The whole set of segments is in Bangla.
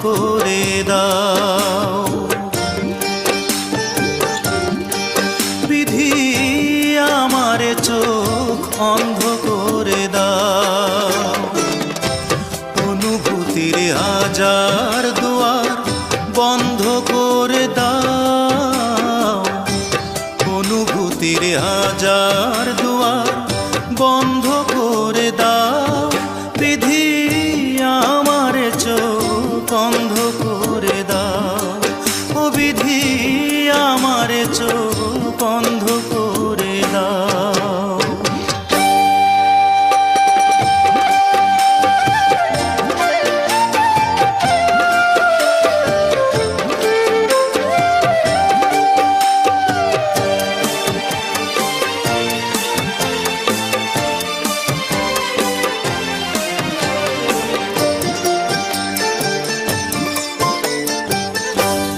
করে দাও। বিধি আমারে চোখ অন্ধ করে দাও। অনুভূতির হাজার দুয়ার বন্ধ করে দাও। অনুভূতির হাজার দুয়ার বন্ধ করে দাও। বিধি আমারে চোখ অন্ধ করে দাও। ও বিধি আমারে চোখ অন্ধ করে দাও।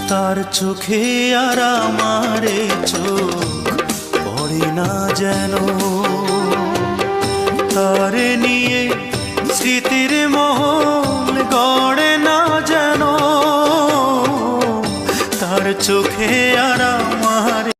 তার চোখে আর আমারে চোখ পড়ে না যেন। তারে নিয়ে স্মৃতির মহল গড়ে না যেন। তার চোখে আর আমারে